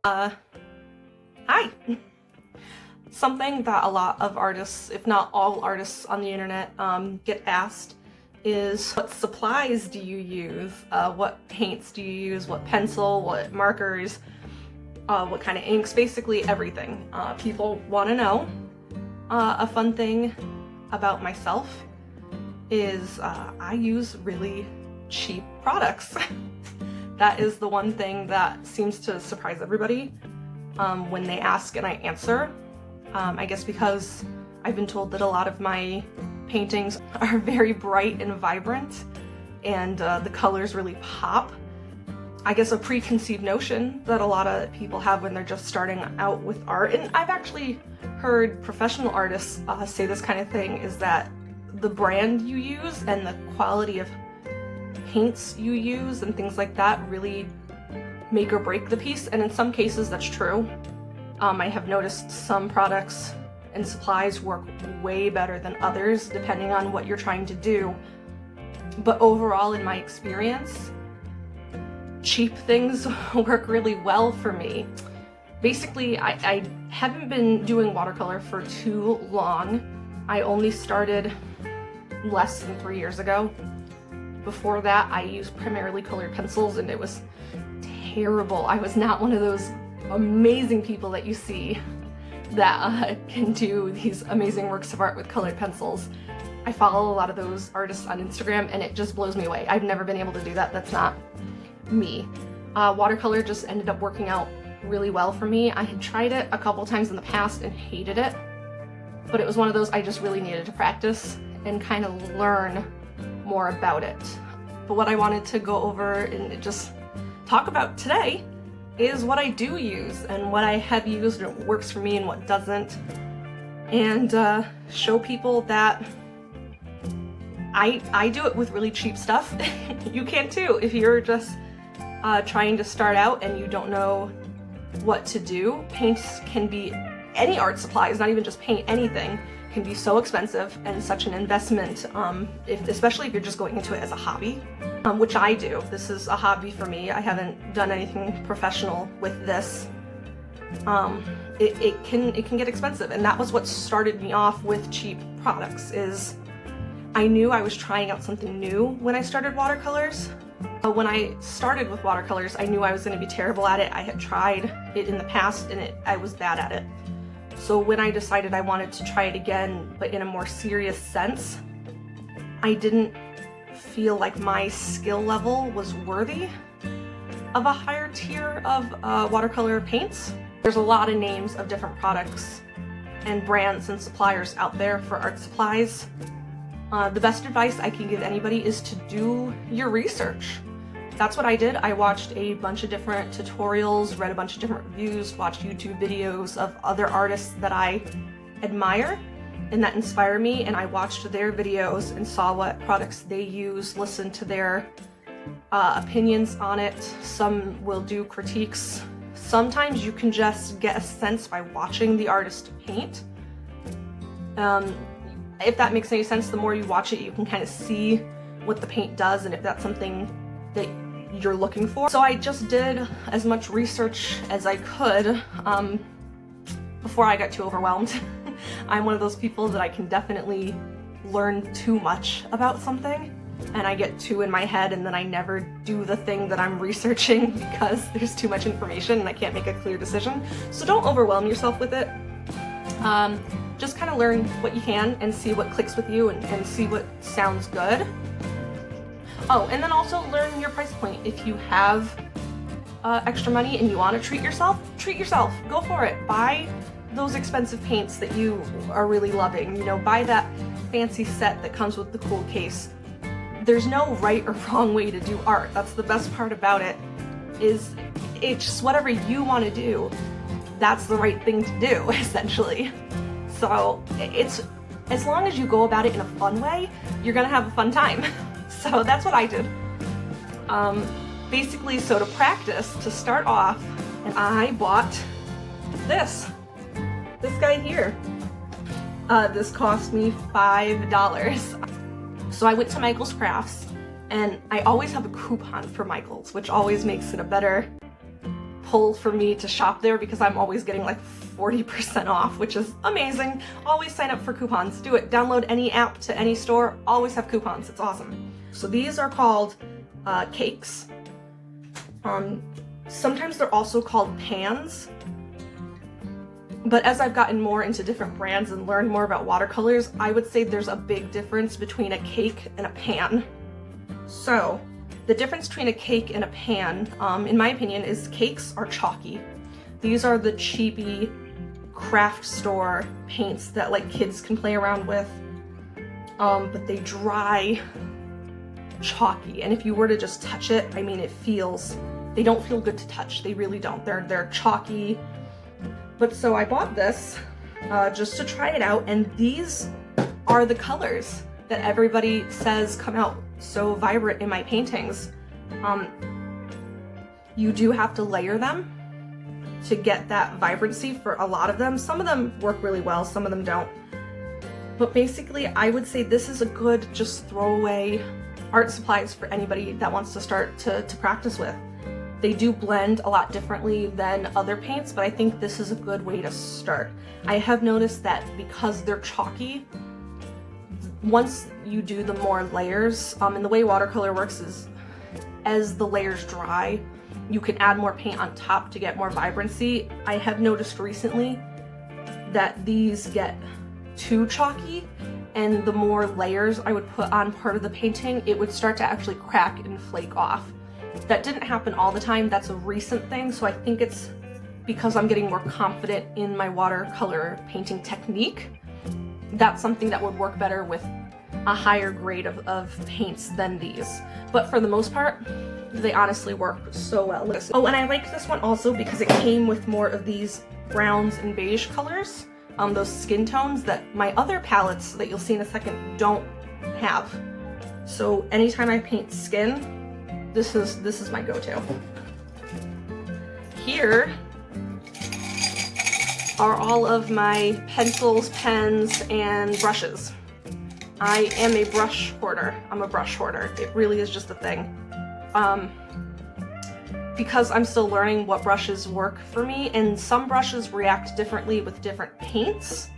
Hi! Something that a lot of artists, if not all artists on the internet, get asked is, what supplies do you use? What paints do you use? What pencil? What markers? What kind of inks? Basically everything. People want to know. A fun thing about myself is I use really cheap products. That is the one thing that seems to surprise everybody when they ask and I answer. I guess because I've been told that a lot of my paintings are very bright and vibrant and the colors really pop. I guess a preconceived notion that a lot of people have when they're just starting out with art, and I've actually heard professional artists say this kind of thing, is that the brand you use and the quality of paints you use and things like that really make or break the piece, and in some cases that's true. I have noticed some products and supplies work way better than others depending on what you're trying to do, but overall in my experience, cheap things work really well for me. Basically, I haven't been doing watercolor for too long. I only started less than 3 years ago. Before that, I used primarily colored pencils and it was terrible. I was not one of those amazing people that you see that can do these amazing works of art with colored pencils. I follow a lot of those artists on Instagram and it just blows me away. I've never been able to do that. That's not me. Watercolor just ended up working out really well for me. I had tried it a couple times in the past and hated it, but it was one of those I just really needed to practice and kind of learn more about it. But what I wanted to go over and just talk about today is what I do use and what I have used and what works for me and what doesn't, and show people that I do it with really cheap stuff. You can too if you're just trying to start out and you don't know what to do. Paints can be, any art supplies, not even just paint, anything can be so expensive and such an investment, especially if you're just going into it as a hobby, which I do. This is a hobby for me. I haven't done anything professional with this. It can get expensive, and that was what started me off with cheap products. Is I knew I was trying out something new when I started watercolors. When I started with watercolors, I knew I was going to be terrible at it. I had tried it in the past and I was bad at it. So when I decided I wanted to try it again, but in a more serious sense, I didn't feel like my skill level was worthy of a higher tier of watercolor paints. There's a lot of names of different products and brands and suppliers out there for art supplies. The best advice I can give anybody is to do your research. That's what I did. I watched a bunch of different tutorials, read a bunch of different reviews, watched YouTube videos of other artists that I admire and that inspire me, and I watched their videos and saw what products they use, listened to their opinions on it. Some will do critiques. Sometimes you can just get a sense by watching the artist paint. If that makes any sense, the more you watch it, you can kind of see what the paint does and if that's something that you're looking for. So I just did as much research as I could before I got too overwhelmed. I'm one of those people that I can definitely learn too much about something and I get too in my head and then I never do the thing that I'm researching because there's too much information and I can't make a clear decision. So don't overwhelm yourself with it. Just kind of learn what you can and see what clicks with you and see what sounds good. Oh, and then also learn your price point. If you have extra money and you want to treat yourself, go for it. Buy those expensive paints that you are really loving. You know, buy that fancy set that comes with the cool case. There's no right or wrong way to do art. That's the best part about it, is it's just whatever you want to do. That's the right thing to do, essentially. So it's, as long as you go about it in a fun way, you're gonna have a fun time. So that's what I did. Basically, so to practice, to start off, and I bought this guy here. This cost me $5. So I went to Michael's Crafts, and I always have a coupon for Michael's, which always makes it a better pull for me to shop there because I'm always getting like 40% off, which is amazing. Always sign up for coupons. Do it. Download any app to any store. Always have coupons. It's awesome. So these are called cakes. Sometimes they're also called pans. But as I've gotten more into different brands and learned more about watercolors, I would say there's a big difference between a cake and a pan. So the difference between a cake and a pan, in my opinion, is cakes are chalky. These are the cheapy craft store paints that like kids can play around with, but they dry chalky. And if you were to just touch it, I mean, they don't feel good to touch. They really don't. They're chalky. But so I bought this just to try it out, and these are the colors that everybody says come out so vibrant in my paintings. You do have to layer them to get that vibrancy for a lot of them. Some of them work really well, some of them don't. But basically, I would say this is a good just throwaway art supplies for anybody that wants to start to practice with. They do blend a lot differently than other paints, but I think this is a good way to start. I have noticed that because they're chalky, once you do the more layers, and the way watercolor works is as the layers dry, you can add more paint on top to get more vibrancy. I have noticed recently that these get too chalky, and the more layers I would put on part of the painting, it would start to actually crack and flake off. That didn't happen all the time, that's a recent thing, so I think it's because I'm getting more confident in my watercolor painting technique. That's something that would work better with a higher grade of paints than these. But for the most part, they honestly work so well. Oh, and I like this one also because it came with more of these browns and beige colors, those skin tones that my other palettes that you'll see in a second don't have. So anytime I paint skin, this is my go-to. Here are all of my pencils, pens, and brushes. I am a brush hoarder. I'm a brush hoarder. It really is just a thing. Because I'm still learning what brushes work for me, and some brushes react differently with different paints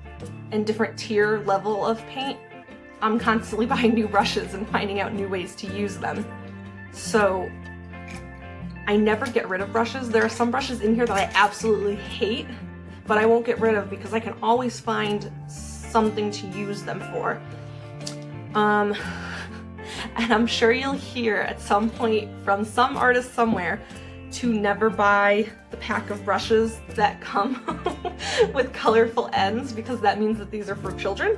and different tier level of paint, I'm constantly buying new brushes and finding out new ways to use them. So I never get rid of brushes. There are some brushes in here that I absolutely hate, but I won't get rid of because I can always find something to use them for. And I'm sure you'll hear at some point from some artist somewhere to never buy the pack of brushes that come with colorful ends, because that means that these are for children.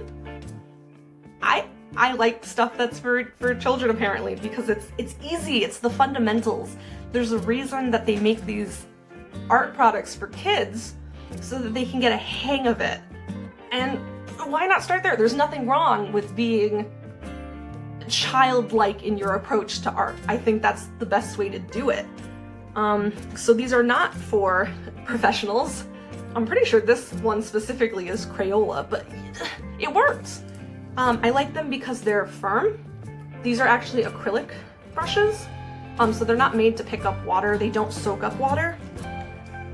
I like stuff that's for children apparently, because it's easy, it's the fundamentals. There's a reason that they make these art products for kids so that they can get a hang of it. And why not start there? There's nothing wrong with being childlike in your approach to art. I think that's the best way to do it. So these are not for professionals. I'm pretty sure this one specifically is Crayola, but it works. I like them because they're firm. These are actually acrylic brushes, so they're not made to pick up water. They don't soak up water,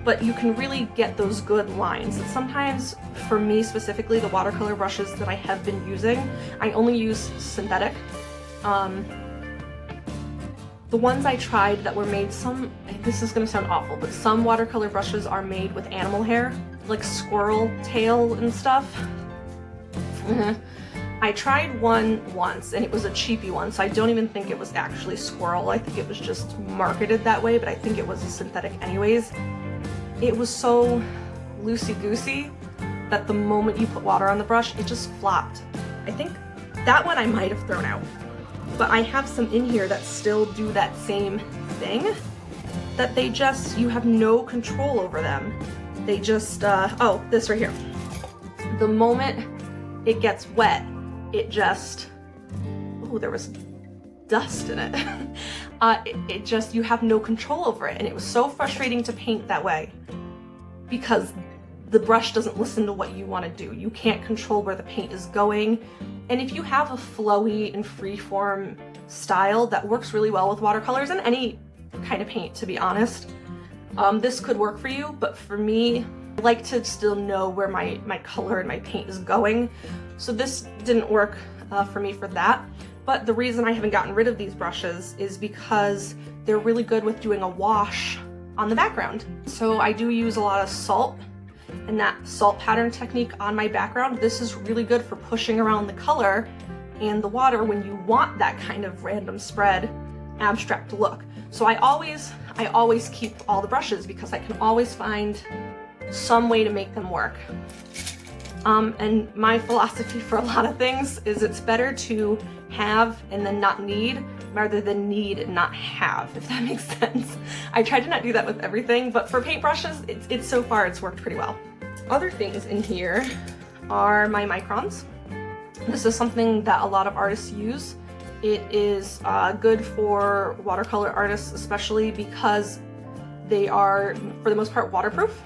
but you can really get those good lines. And sometimes, for me specifically, the watercolor brushes that I have been using, I only use synthetic. The ones I tried that were made, this is gonna sound awful, but some watercolor brushes are made with animal hair, like squirrel tail and stuff. I tried one once, and it was a cheapy one, so I don't even think it was actually squirrel. I think it was just marketed that way, but I think it was a synthetic anyways. It was so loosey-goosey that the moment you put water on the brush, it just flopped. I think that one I might have thrown out. But I have some in here that still do that same thing, that you have no control over them. They just, oh, this right here. The moment it gets wet, it just, oh, there was dust in it. You have no control over it. And it was so frustrating to paint that way because the brush doesn't listen to what you want to do. You can't control where the paint is going. And if you have a flowy and freeform style that works really well with watercolors and any kind of paint, to be honest, This could work for you, but for me, I like to still know where my color and my paint is going. So this didn't work for me for that. But the reason I haven't gotten rid of these brushes is because they're really good with doing a wash on the background. So I do use a lot of salt and that salt pattern technique on my background. This is really good for pushing around the color and the water when you want that kind of random spread abstract look. So I always keep all the brushes because I can always find some way to make them work. And my philosophy for a lot of things is it's better to have and then not need rather than need and not have, if that makes sense. I try to not do that with everything, but for paintbrushes, it's so far it's worked pretty well. Other things in here are my microns. This is something that a lot of artists use. It is good for watercolor artists, especially because they are, for the most part, waterproof.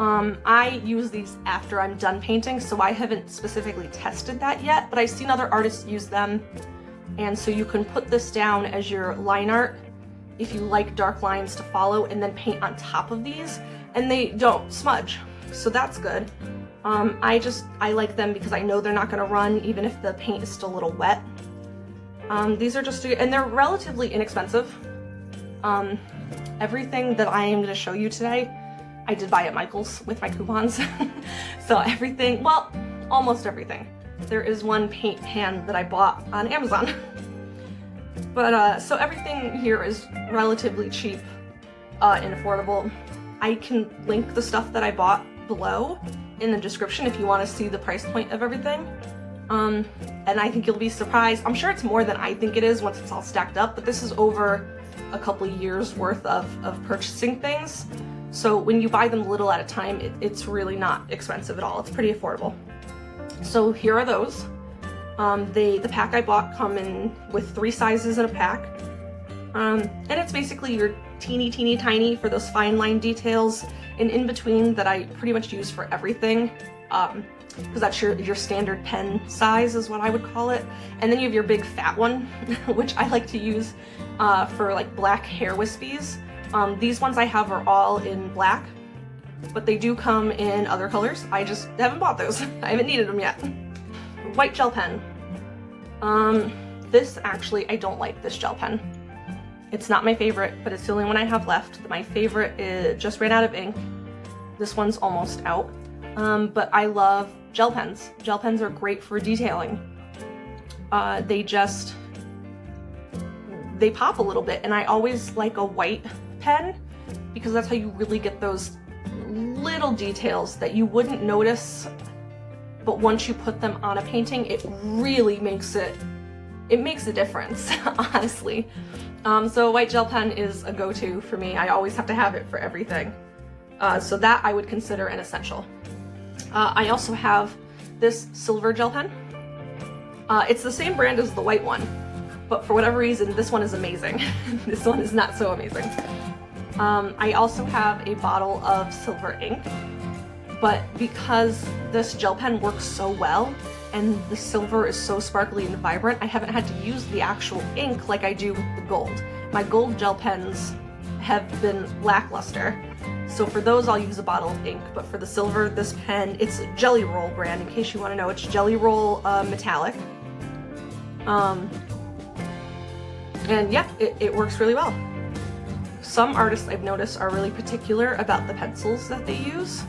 I use these after I'm done painting, so I haven't specifically tested that yet, but I've seen other artists use them. And so you can put this down as your line art if you like dark lines to follow, and then paint on top of these, and they don't smudge. So that's good. I like them because I know they're not gonna run even if the paint is still a little wet. These are just, and they're relatively inexpensive. Everything that I am gonna show you today, I did buy at Michael's with my coupons. So everything, well, almost everything. There is one paint pan that I bought on Amazon. But so everything here is relatively cheap and affordable. I can link the stuff that I bought below in the description if you want to see the price point of everything. And I think you'll be surprised. I'm sure it's more than I think it is once it's all stacked up, but this is over a couple of years worth of purchasing things. So when you buy them little at a time, it's really not expensive at all. It's pretty affordable. So here are those. The pack I bought come in with 3 sizes in a pack. And it's basically your teeny tiny for those fine line details, and in between that I pretty much use for everything. Because that's your standard pen size is what I would call it. And then you have your big fat one, which I like to use for like black hair wispies. These ones I have are all in black, but they do come in other colors. I just haven't bought those. I haven't needed them yet. White gel pen. This actually, I don't like this gel pen. It's not my favorite, but it's the only one I have left. My favorite just ran out of ink. This one's almost out. But I love gel pens. Gel pens are great for detailing. They pop a little bit, and I always like a white pen because that's how you really get those little details that you wouldn't notice, but once you put them on a painting, it really makes a difference, honestly. So a white gel pen is a go-to for me. I always have to have it for everything. So that I would consider an essential. I also have this silver gel pen. It's the same brand as the white one, but for whatever reason, this one is amazing. This one is not so amazing. I also have a bottle of silver ink, but because this gel pen works so well and the silver is so sparkly and vibrant, I haven't had to use the actual ink like I do with the gold. My gold gel pens have been lackluster, so for those I'll use a bottle of ink, but for the silver, this pen, it's Jelly Roll brand, in case you want to know. It's Jelly Roll Metallic. And yeah, it works really well. Some artists I've noticed are really particular about the pencils that they use.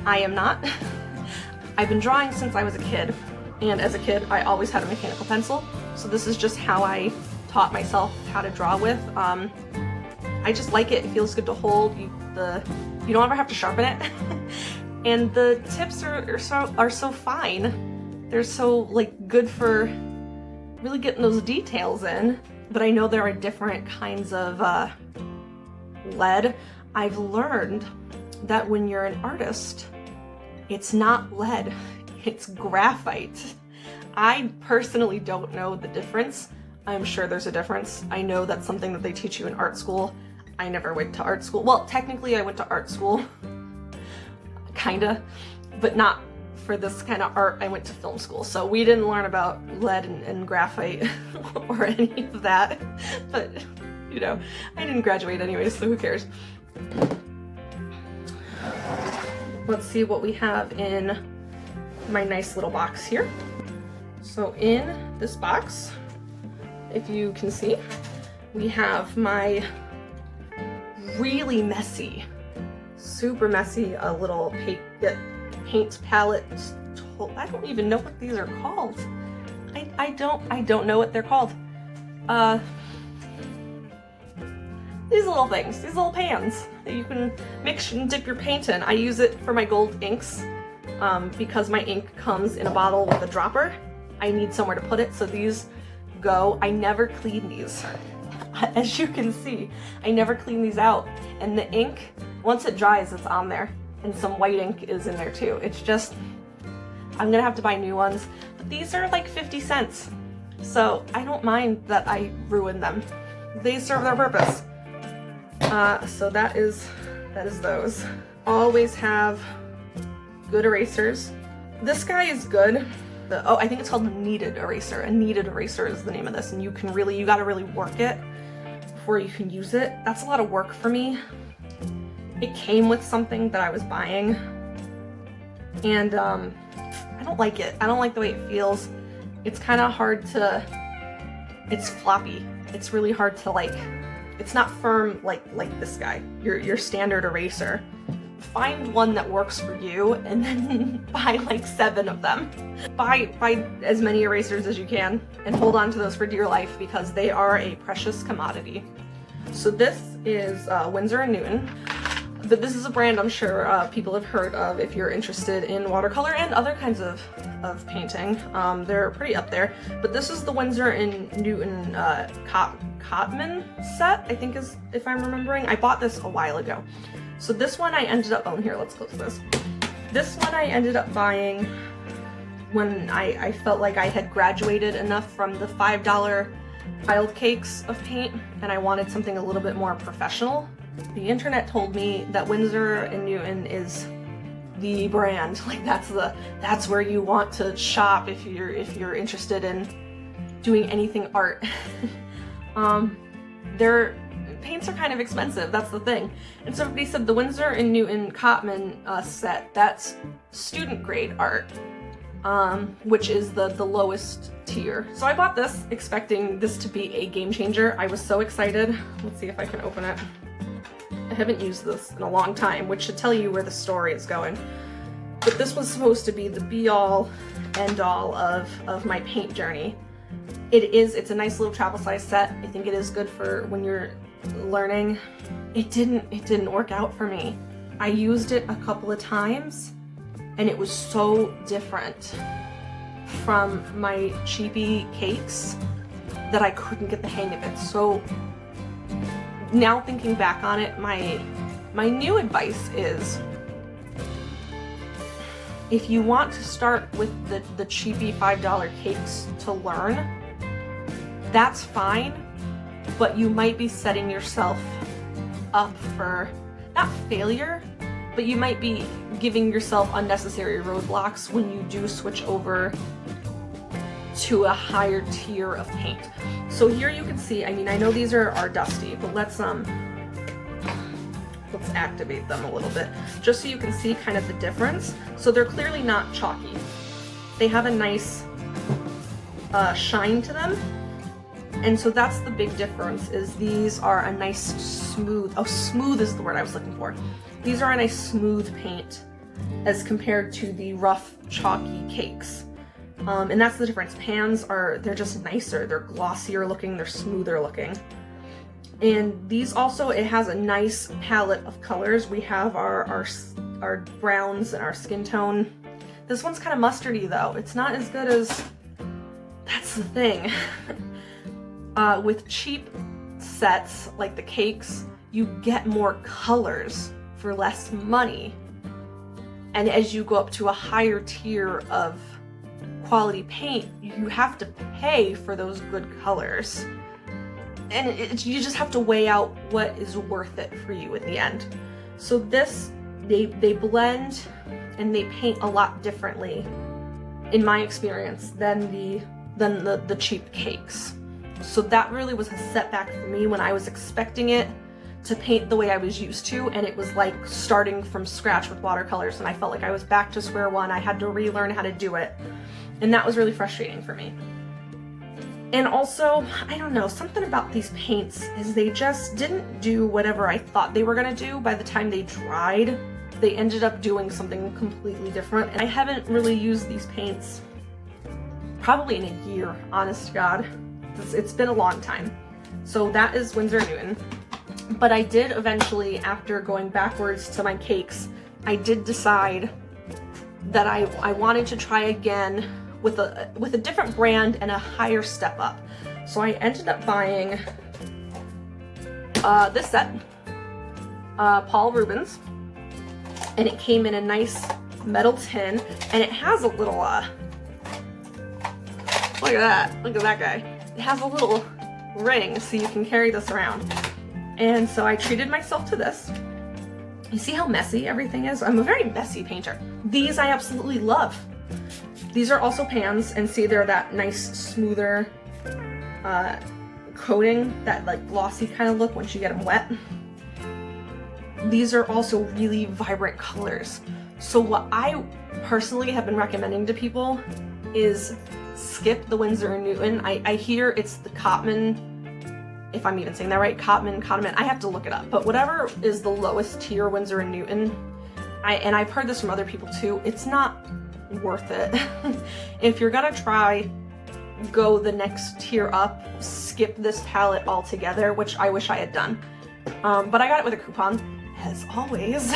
I am not. I've been drawing since I was a kid, and as a kid I always had a mechanical pencil, so this is just how I taught myself how to draw with. I just like it. It feels good to hold. You don't ever have to sharpen it. And the tips are so fine. They're so like good for really getting those details in. But I know there are different kinds of lead. I've learned that when you're an artist, it's not lead, it's graphite. I personally don't know the difference. I'm sure there's a difference. I know that's something that they teach you in art school. I never went to art school. Well, technically I went to art school, kinda, but not for this kind of art. I went to film school, so we didn't learn about lead and graphite or any of that. But, you know, I didn't graduate anyway, so who cares? Let's see what we have in my nice little box here. So in this box, if you can see, we have my really messy, super messy little paint palette. I don't even know what these are called. I don't know what they're called. These little things, these little pans that you can mix and dip your paint in. I use it for my gold inks because my ink comes in a bottle with a dropper. I need somewhere to put it, so these go. I never clean these. As you can see, I never clean these out. And the ink, once it dries, it's on there. And some white ink is in there too. It's just, I'm gonna have to buy new ones. But these are like 50 cents. So I don't mind that I ruin them. They serve their purpose. So that is those. Always have good erasers. This guy is good. I think it's called a kneaded eraser. A kneaded eraser is the name of this, and you gotta really work it before you can use it. That's a lot of work for me. It came with something that I was buying, and I don't like it. I don't like the way it feels. It's kind of hard to, it's floppy. It's really hard to it's not firm like this guy, your standard eraser. Find one that works for you and then buy like 7 of them. Buy as many erasers as you can and hold on to those for dear life because they are a precious commodity. So this is Winsor & Newton. But this is a brand I'm sure people have heard of if you're interested in watercolor and other kinds of painting. They're pretty up there. But this is the Winsor & Newton Cotman set, I think is, if I'm remembering. I bought this a while ago. So this one I ended up, here, let's close this. This one I ended up buying when I felt like I had graduated enough from the $5 tiled cakes of paint and I wanted something a little bit more professional. The internet told me that Winsor & Newton is the brand. Like that's where you want to shop if you're interested in doing anything art. Their paints are kind of expensive, that's the thing. And somebody said the Winsor & Newton Cotman set, that's student grade art, which is the lowest tier. So I bought this expecting this to be a game changer. I was so excited. Let's see if I can open it. I haven't used this in a long time, which should tell you where the story is going. But this was supposed to be the be-all, end-all of my paint journey. It's a nice little travel size set. I think it is good for when you're learning. It didn't work out for me. I used it a couple of times and it was so different from my cheapy cakes that I couldn't get the hang of it. So now thinking back on it, my new advice is if you want to start with the cheapy $5 cakes to learn, that's fine, but you might be setting yourself up for, not failure, but you might be giving yourself unnecessary roadblocks when you do switch over to a higher tier of paint. So here you can see, I mean, I know these are dusty, but let's activate them a little bit, just so you can see kind of the difference. So they're clearly not chalky. They have a nice shine to them. And so that's the big difference, is these are a nice smooth, smooth is the word I was looking for. These are a nice smooth paint as compared to the rough, chalky cakes. And that's the difference. Pans they're just nicer, they're glossier looking, they're smoother looking. And these also, it has a nice palette of colors. We have our browns and our skin tone. This one's kind of mustardy though. It's not as good as, that's the thing. With cheap sets like the cakes, you get more colors for less money. And as you go up to a higher tier of quality paint, you have to pay for those good colors. And you just have to weigh out what is worth it for you in the end. So this, they blend and they paint a lot differently, in my experience, than the cheap cakes. So that really was a setback for me when I was expecting it to paint the way I was used to, and it was like starting from scratch with watercolors, and I felt like I was back to square one. I had to relearn how to do it, and that was really frustrating for me. And also, I don't know, something about these paints is they just didn't do whatever I thought they were gonna do. By the time they dried, they ended up doing something completely different, and I haven't really used these paints probably in a year, honest to God. It's been a long time. So that is Winsor & Newton. But I did eventually, after going backwards to my cakes, I did decide that I wanted to try again with a different brand and a higher step up. So I ended up buying this set, Paul Rubens, and it came in a nice metal tin, and it has a little, look at that guy. It has a little ring so you can carry this around. And so I treated myself to this. You see how messy everything is? I'm a very messy painter. These I absolutely love. These are also pans, and see they're that nice smoother coating, that like glossy kind of look once you get them wet. These are also really vibrant colors. So what I personally have been recommending to people is skip the Winsor & Newton. I hear it's the Cotman, if I'm even saying that right, Cotman. I have to look it up, but whatever is the lowest tier Winsor & Newton, and I've heard this from other people too, it's not worth it. If you're gonna try, go the next tier up, skip this palette altogether, which I wish I had done. But I got it with a coupon, as always.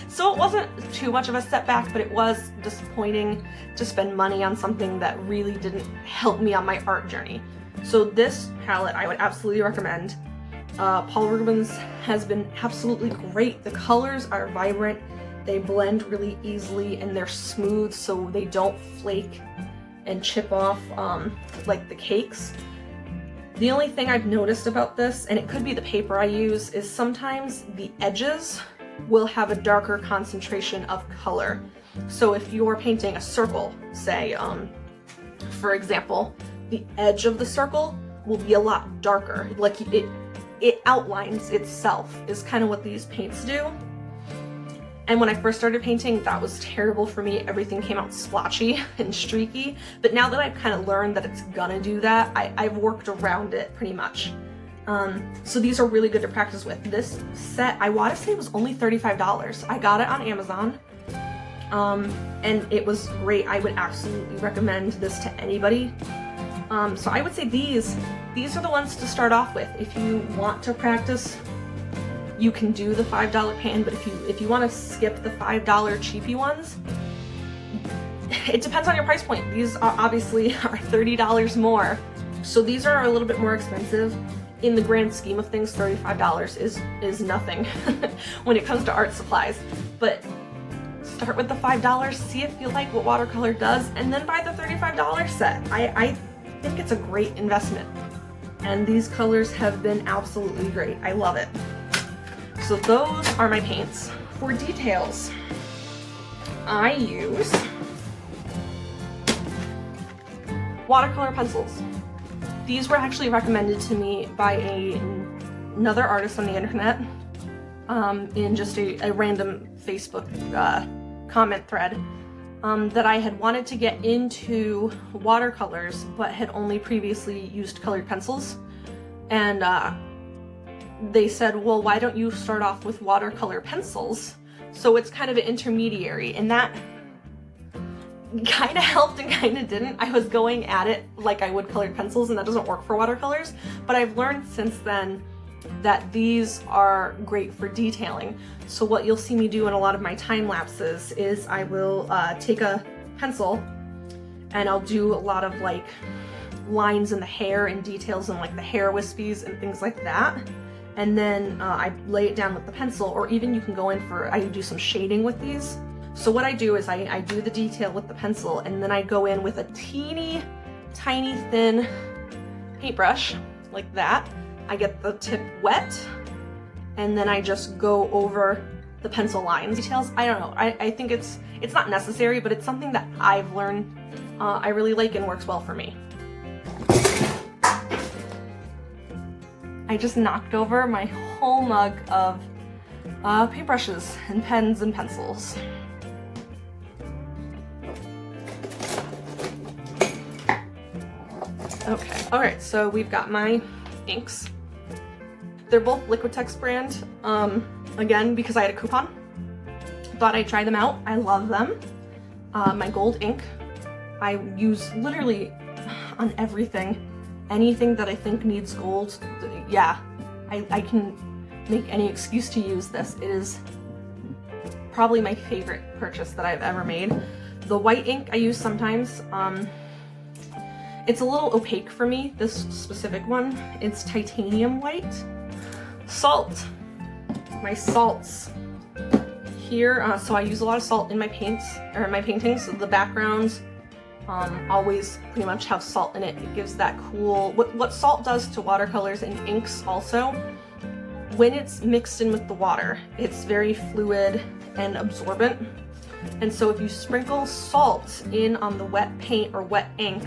So it wasn't too much of a setback, but it was disappointing to spend money on something that really didn't help me on my art journey. So this palette I would absolutely recommend. Paul Rubens has been absolutely great. The colors are vibrant, they blend really easily, and they're smooth so they don't flake and chip off like the cakes. The only thing I've noticed about this, and it could be the paper I use, is sometimes the edges will have a darker concentration of color. So if you're painting a circle, say, for example, the edge of the circle will be a lot darker. Like it outlines itself, is kind of what these paints do. And when I first started painting, that was terrible for me. Everything came out splotchy and streaky. But now that I've kind of learned that it's gonna do that, I've worked around it pretty much. So these are really good to practice with. This set, I want to say, was only $35. I got it on Amazon, and it was great. I would absolutely recommend this to anybody. So I would say these are the ones to start off with. If you want to practice, you can do the $5 pan, but if you want to skip the $5 cheapy ones, it depends on your price point. These are obviously $30 more. So these are a little bit more expensive. In the grand scheme of things, $35 is nothing when it comes to art supplies. But start with the $5, see if you like what watercolor does, and then buy the $35 set. I think it's a great investment. And these colors have been absolutely great. I love it. So those are my paints. For details, I use watercolor pencils. These were actually recommended to me by another artist on the internet in just a random Facebook comment thread that I had wanted to get into watercolors but had only previously used colored pencils. And they said, well, why don't you start off with watercolor pencils? So it's kind of an intermediary, and that kind of helped and kind of didn't. I was going at it like I would colored pencils, and that doesn't work for watercolors, but I've learned since then that these are great for detailing. So what you'll see me do in a lot of my time lapses is I will take a pencil and I'll do a lot of like lines in the hair and details in like the hair wispies and things like that. And then I lay it down with the pencil, or even you can go in for, I do some shading with these. So what I do is I do the detail with the pencil, and then I go in with a teeny tiny thin paintbrush like that. I get the tip wet, and then I just go over the pencil lines. Details, I don't know, I think it's not necessary, but it's something that I've learned I really like and works well for me. I just knocked over my whole mug of paintbrushes and pens and pencils. Okay, alright, so we've got my inks. They're both Liquitex brand, again, because I had a coupon. Thought I'd try them out. I love them. My gold ink, I use literally on everything. Anything that I think needs gold, yeah, I can make any excuse to use this. It is probably my favorite purchase that I've ever made. The white ink I use sometimes. It's a little opaque for me, this specific one. It's titanium white. Salt. My salts. Here, so I use a lot of salt in my paints, or my paintings. The backgrounds always pretty much have salt in it. It gives that cool, what salt does to watercolors and inks also, when it's mixed in with the water, it's very fluid and absorbent. And so if you sprinkle salt in on the wet paint or wet ink,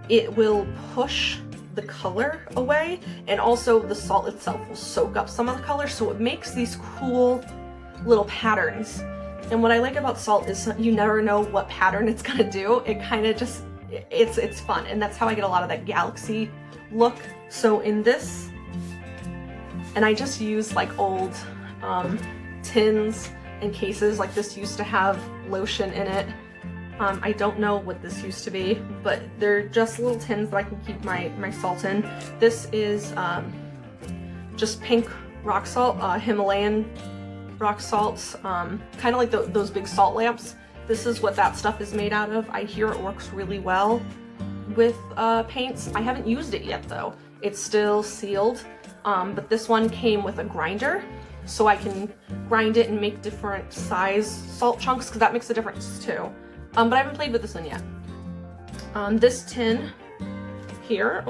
it will push the color away, and also the salt itself will soak up some of the color, so it makes these cool little patterns. And what I like about salt is you never know what pattern it's gonna do. It kind of just, it's fun, and that's how I get a lot of that galaxy look. So in this, and I just use like old tins and cases, like this used to have lotion in it. I don't know what this used to be, but they're just little tins that I can keep my salt in. This is just pink rock salt, Himalayan rock salts, kind of like those big salt lamps. This is what that stuff is made out of. I hear it works really well with paints. I haven't used it yet though. It's still sealed, but this one came with a grinder, so I can grind it and make different size salt chunks, because that makes a difference too. But I haven't played with this one yet. This tin here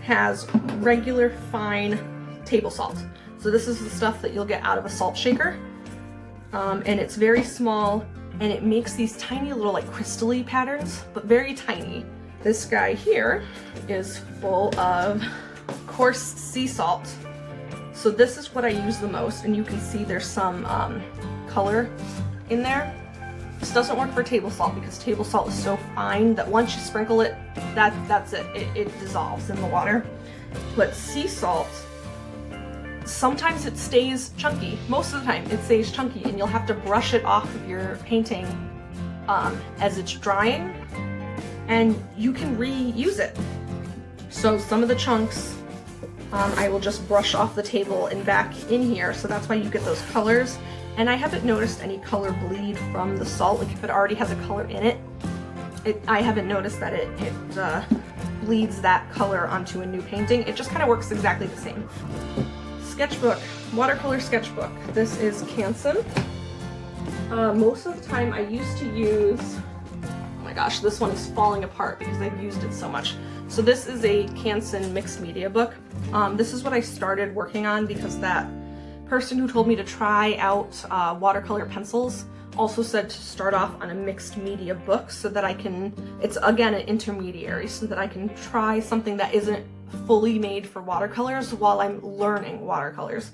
has regular fine table salt. So this is the stuff that you'll get out of a salt shaker. And it's very small, and it makes these tiny little like crystally patterns, but very tiny. This guy here is full of coarse sea salt. So this is what I use the most, and you can see there's some color in there. This doesn't work for table salt because table salt is so fine that once you sprinkle it, that's it. It dissolves in the water. But sea salt, sometimes it stays chunky. Most of the time it stays chunky, and you'll have to brush it off of your painting as it's drying, and you can reuse it. So some of the chunks I will just brush off the table and back in here, so that's why you get those colors. And I haven't noticed any color bleed from the salt. Like if it already has a color in it, I haven't noticed that it bleeds that color onto a new painting. It just kind of works exactly the same. Sketchbook, watercolor sketchbook. This is Canson. Most of the time I used to use, oh my gosh, this one is falling apart because I've used it so much. So this is a Canson mixed media book. This is what I started working on because that person who told me to try out watercolor pencils also said to start off on a mixed media book so that I can, it's again an intermediary, so that I can try something that isn't fully made for watercolors while I'm learning watercolors.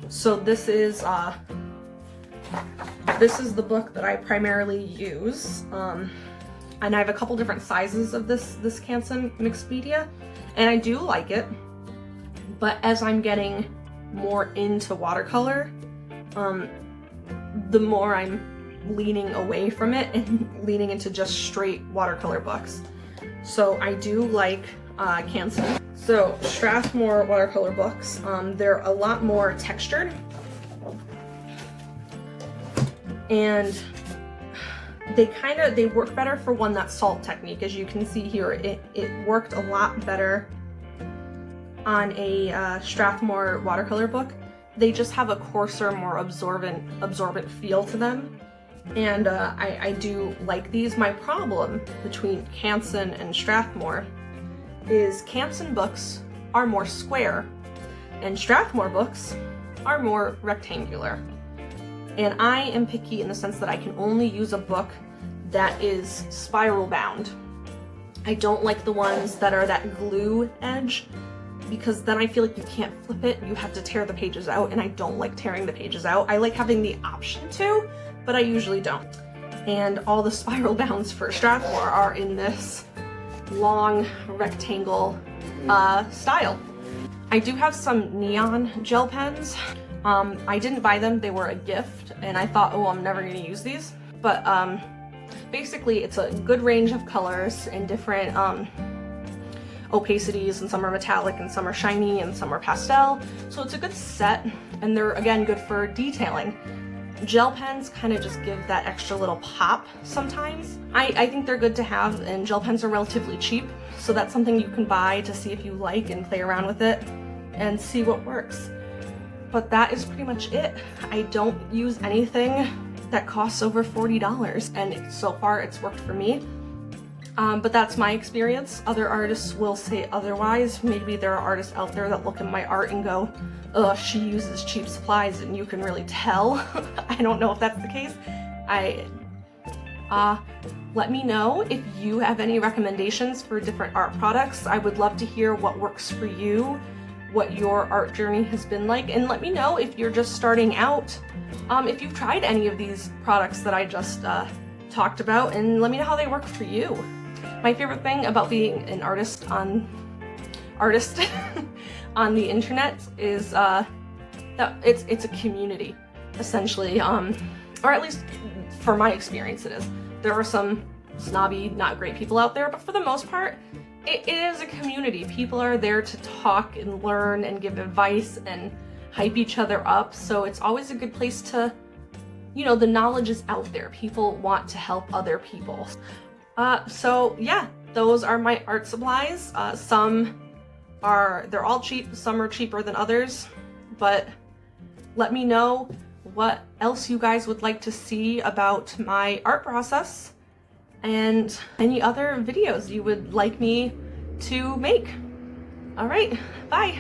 So this is the book that I primarily use, and I have a couple different sizes of this Canson mixed media, and I do like it, but as I'm getting more into watercolor, the more I'm leaning away from it and leaning into just straight watercolor books. So I do like Canson. So Strathmore watercolor books, they're a lot more textured, and they work better for one that salt technique. As you can see here, it worked a lot better on a Strathmore watercolor book. They just have a coarser, more absorbent feel to them, and I do like these. My problem between Canson and Strathmore is Canson books are more square and Strathmore books are more rectangular. And I am picky in the sense that I can only use a book that is spiral bound. I don't like the ones that are that glue edge. because then I feel like you can't flip it. You have to tear the pages out, and I don't like tearing the pages out. I like having the option to, but I usually don't. And all the spiral bounds for Strathmore are in this long rectangle style. I do have some neon gel pens. I didn't buy them, they were a gift, and I thought, oh, I'm never gonna use these. But basically it's a good range of colors and different opacities, and some are metallic and some are shiny and some are pastel. So it's a good set, and they're again good for detailing. Gel pens kind of just give that extra little pop sometimes. I think they're good to have, and gel pens are relatively cheap, so that's something you can buy to see if you like and play around with it and see what works. But that is pretty much it. I don't use anything that costs over $40, and so far it's worked for me. But that's my experience. Other artists will say otherwise. Maybe there are artists out there that look at my art and go, ugh, she uses cheap supplies, and you can really tell. I don't know if that's the case. Let me know if you have any recommendations for different art products. I would love to hear what works for you, what your art journey has been like, and let me know if you're just starting out, if you've tried any of these products that I just talked about, and let me know how they work for you. My favorite thing about being an artist on the internet is that it's a community, essentially, or at least for my experience it is. There are some snobby, not great people out there, but for the most part, it is a community. People are there to talk and learn and give advice and hype each other up, so it's always a good place to, you know, the knowledge is out there. People want to help other people. So yeah, those are my art supplies. They're all cheap, some are cheaper than others, but let me know what else you guys would like to see about my art process and any other videos you would like me to make. All right, bye.